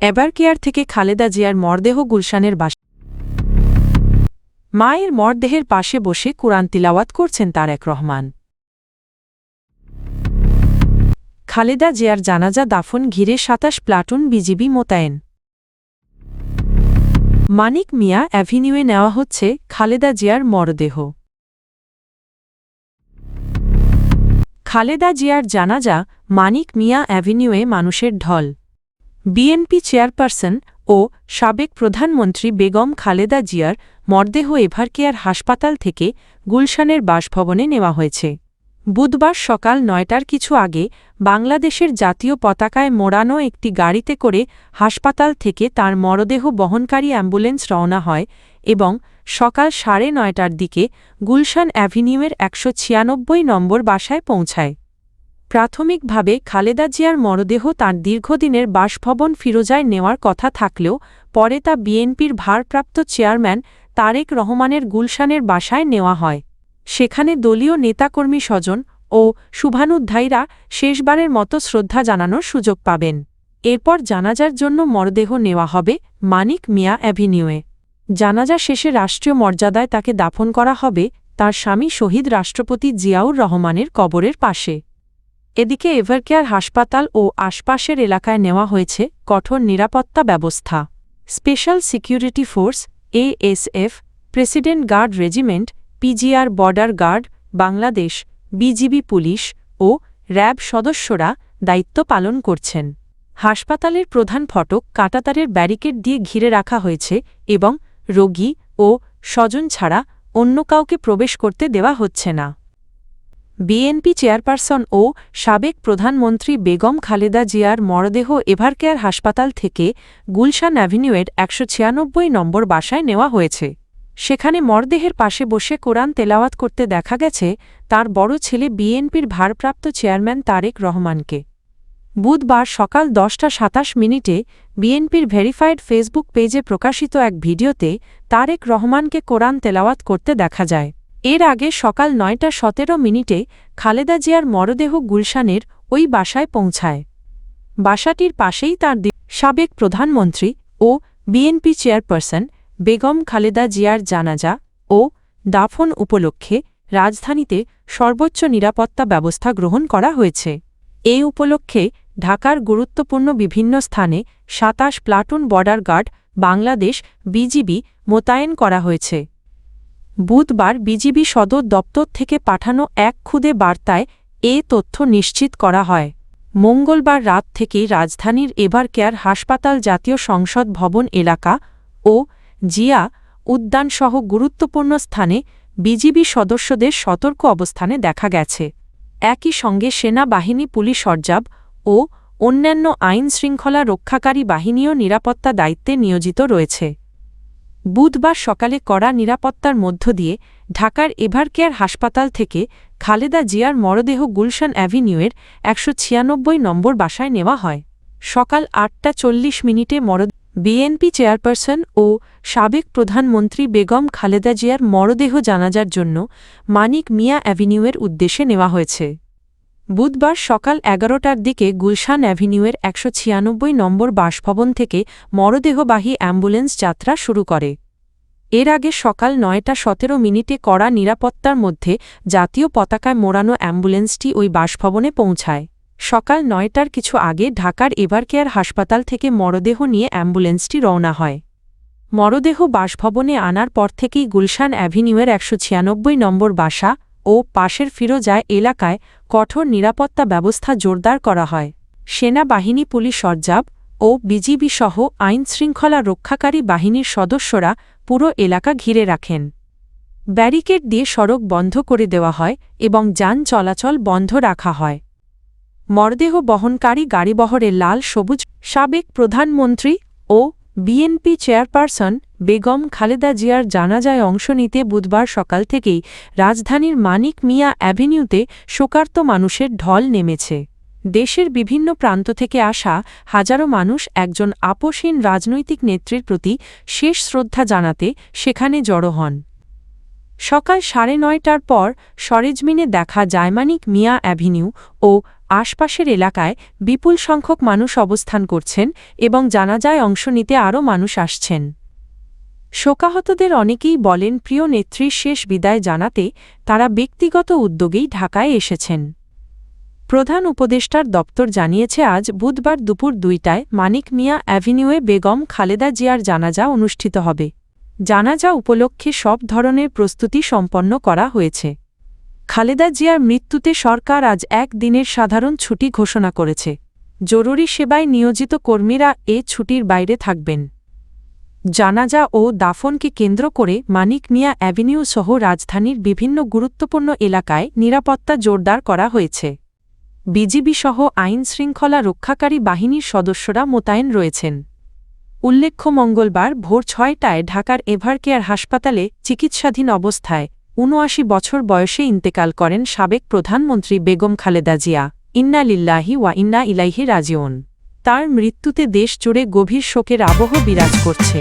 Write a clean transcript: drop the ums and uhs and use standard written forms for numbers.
এভারকেয়ার থেকে খালেদা জিয়ার মরদেহ গুলশানের বাসায়। মায়ের মরদেহের পাশে বসে কুরআন তিলাওয়াত করছেন তারেক রহমান। খালেদা জিয়ার জানাজা দাফন ঘিরে ২৭ প্লাটুন বিজিবি মোতায়েন। মানিক মিয়া অ্যাভিনিউয়ে নেওয়া হচ্ছে খালেদা জিয়ার মরদেহ। খালেদা জিয়ার জানাজা মানিক মিয়া অ্যাভিনিউয়ে মানুষের ঢল। বিএনপি চেয়ারপারসন ও সাবেক প্রধানমন্ত্রী বেগম খালেদা জিয়ার মরদেহ এভারকেয়ার হাসপাতাল থেকে গুলশানের বাসভবনে নেওয়া হয়েছে। বুধবার সকাল ৯টার কিছু আগে বাংলাদেশের জাতীয় পতাকায় মোড়ানো একটি গাড়িতে করে হাসপাতাল থেকে তার মরদেহ বহনকারী অ্যাম্বুলেন্স রওনা হয় এবং সকাল ৯:৩০টার দিকে গুলশান অ্যাভিনিউয়ের ১৯৬ নম্বর বাসায় পৌঁছায়। প্রাথমিকভাবে খালেদা জিয়ার মরদেহ তাঁর দীর্ঘদিনের বাসভবন ফিরোজায় নেওয়ার কথা থাকলেও পরে তা বিএনপির ভারপ্রাপ্ত চেয়ারম্যান তারেক রহমানের গুলশানের বাসায় নেওয়া হয়। সেখানে দলীয় নেতাকর্মী স্বজন ও শুভানুধ্যায়ীরা শেষবারের মতো শ্রদ্ধা জানানোর সুযোগ পাবেন। এরপর জানাজার জন্য মরদেহ নেওয়া হবে মানিক মিয়া অ্যাভিনিউয়ে। জানাজা শেষে রাষ্ট্রীয় মর্যাদায় তাকে দাফন করা হবে তার স্বামী শহীদ রাষ্ট্রপতি জিয়াউর রহমানের কবরের পাশে। এদিকে এভারকেয়ার হাসপাতাল ও আশপাশের এলাকায় নেওয়া হয়েছে কঠোর নিরাপত্তা ব্যবস্থা। Special security force SSF, president guard regiment, PGR border guard, Bangladesh, BGB police ও র্যাব সদস্যরা দায়িত্ব পালন করছেন। হাসপাতালের প্রধান ফটক কাঁটাতারের ব্যারিকেড দিয়ে ঘিরে রাখা হয়েছে এবং রোগী ও স্বজন ছাড়া অন্য কাউকে প্রবেশ করতে দেওয়া হচ্ছে না। বিএনপি চেয়ারপারসন ও সাবেক প্রধানমন্ত্রী বেগম খালেদা জিয়ার মরদেহ এভারকেয়ার হাসপাতাল থেকে গুলশান অ্যাভিনিউয়ের ১৯৬ নম্বর বাসায় নেওয়া হয়েছে। সেখানে মরদেহের পাশে বসে কোরআন তেলাওয়াত করতে দেখা গেছে তার বড় ছেলে বিএনপির ভারপ্রাপ্ত চেয়ারম্যান তারেক রহমানকে। বুধবার সকাল ১০টা ২৭ বিএনপির ভেরিফাইড ফেসবুক পেজে প্রকাশিত এক ভিডিওতে তারেক রহমানকে কোরআন তেলাওয়াত করতে দেখা যায়। এর আগে সকাল ৯টা ১৭ খালেদা জিয়ার মরদেহ গুলশানের ওই বাসায় পৌঁছায়। বাসাটির পাশেই তাঁর সাবেক প্রধানমন্ত্রী ও বিএনপি চেয়ারপারসন বেগম খালেদা জিয়ার জানাজা ও দাফন উপলক্ষে রাজধানীতে সর্বোচ্চ নিরাপত্তা ব্যবস্থা গ্রহণ করা হয়েছে। এ উপলক্ষে ঢাকার গুরুত্বপূর্ণ বিভিন্ন স্থানে ২৭ platoon border guard Bangladesh BGB মোতায়েন করা হয়েছে। বুধবার বিজিবি সদর দপ্তর থেকে পাঠানো এক খুদে বার্তায় এ তথ্য নিশ্চিত করা হয়। মঙ্গলবার রাত থেকেই রাজধানীর এভারকেয়ার হাসপাতাল, জাতীয় সংসদ ভবন এলাকা ও জিয়া উদ্যানসহ গুরুত্বপূর্ণ স্থানে বিজিবি সদস্যদের সতর্ক অবস্থানে দেখা গেছে। একই সঙ্গে সেনাবাহিনী, পুলিশ, র্যাব ও অন্যান্য আইন-শৃঙ্খলা রক্ষাকারী বাহিনীও নিরাপত্তা দায়িত্বে নিয়োজিত রয়েছে। বুধবার সকালে কড়া নিরাপত্তার মধ্য দিয়ে ঢাকার এভারকেয়ার হাসপাতাল থেকে খালেদা জিয়ার মরদেহ গুলশান অ্যাভিনিউয়ের ১৯৬ নম্বর বাসায় নেওয়া হয়। সকাল ৮টা ৪০ বিএনপি চেয়ারপারসন ও সাবেক প্রধানমন্ত্রী বেগম খালেদা জিয়ার মরদেহ জানাজার জন্য মানিক মিয়া অ্যাভিনিউয়ের উদ্দেশ্যে নেওয়া হয়েছে। বুধবার সকাল ১১টার দিকে গুলশান অ্যাভিনিউয়ের ১৯৬ নম্বর বাসভবন থেকে মরদেহবাহী অ্যাম্বুলেন্স যাত্রা শুরু করে। এর আগে সকাল ৯টা ১৭ কড়া নিরাপত্তার মধ্যে জাতীয় পতাকায় মোড়ানো অ্যাম্বুলেন্সটি ওই বাসভবনে পৌঁছায়। সকাল ৯টার কিছু আগে ঢাকার এভারকেয়ার হাসপাতাল থেকে মরদেহ নিয়ে অ্যাম্বুলেন্সটি রওনা হয়। মরদেহ বাসভবনে আনার পর থেকেই গুলশান অ্যাভিনিউয়ের ১৯৬ নম্বর বাসা ও পাশের ফিরোজা এলাকায় কঠোর নিরাপত্তা ব্যবস্থা জোরদার করা হয়। সেনাবাহিনী, পুলিশ, র্যাব ও বিজিবি সহ আইনশৃঙ্খলা রক্ষাকারী বাহিনীর সদস্যরা পুরো এলাকা ঘিরে রাখেন। ব্যারিকেড দিয়ে সড়ক বন্ধ করে দেওয়া হয় এবং যান চলাচল বন্ধ রাখা হয়। মরদেহ বহনকারী গাড়িবহরে লাল সবুজ। সাবেক প্রধানমন্ত্রী ও বিএনপি চেয়ারপারসন বেগম খালেদা জিয়ার জানাজায় অংশ নিতে বুধবার সকাল থেকেই রাজধানীর মানিক মিয়া অ্যাভিনিউতে শোকার্ত মানুষের ঢল নেমেছে। দেশের বিভিন্ন প্রান্ত থেকে আসা হাজারো মানুষ একজন আপোষহীন রাজনৈতিক নেত্রীর প্রতি শেষ শ্রদ্ধা জানাতে সেখানে জড়ো হন। সকাল ৯:৩০টার পর সরেজমিনে দেখা যায় মানিক মিয়া অ্যাভিনিউ ও আশপাশের এলাকায় বিপুল সংখ্যক মানুষ অবস্থান করছেন এবং জানাজায় অংশ নিতে আরও মানুষ আসছেন। শোকাহতদের অনেকেই বলেন প্রিয় নেত্রীর শেষ বিদায় জানাতে তারা ব্যক্তিগত উদ্যোগেই ঢাকায় এসেছেন। প্রধান উপদেষ্টার দপ্তর জানিয়েছে আজ বুধবার দুপুর 2টায় মানিক মিয়া অ্যাভিনিউয়ে বেগম খালেদা জিয়ার জানাজা অনুষ্ঠিত হবে। জানাজা উপলক্ষে সব ধরনের প্রস্তুতি সম্পন্ন করা হয়েছে। খালেদা জিয়ার মৃত্যুতে সরকার আজ 1 দিনের সাধারণ ছুটি ঘোষণা করেছে। জরুরি সেবায় নিয়োজিত কর্মীরা এ ছুটির বাইরে থাকবেন। জানাজা ও দাফনকে কেন্দ্র করে মানিক মিয়া অ্যাভিনিউ সহ রাজধানীর বিভিন্ন গুরুত্বপূর্ণ এলাকায় নিরাপত্তা জোরদার করা হয়েছে। বিজিবি সহ আইনশৃঙ্খলা রক্ষাকারী বাহিনীর সদস্যরা মোতায়েন রয়েছেন। উল্লেখ্য মঙ্গলবার ভোর 6টায় ঢাকার এভারকেয়ার হাসপাতালে চিকিৎসাধীন অবস্থায় ৭৯ বছর বয়সে ইন্তেকাল করেন সাবেক প্রধানমন্ত্রী বেগম খালেদা জিয়া। ইন্না লিল্লাহি ওয়া ইন্না ইলাইহি রাজিউন। তার মৃত্যুতে দেশ জুড়ে গভীর শোকের আবহ বিরাজ করছে।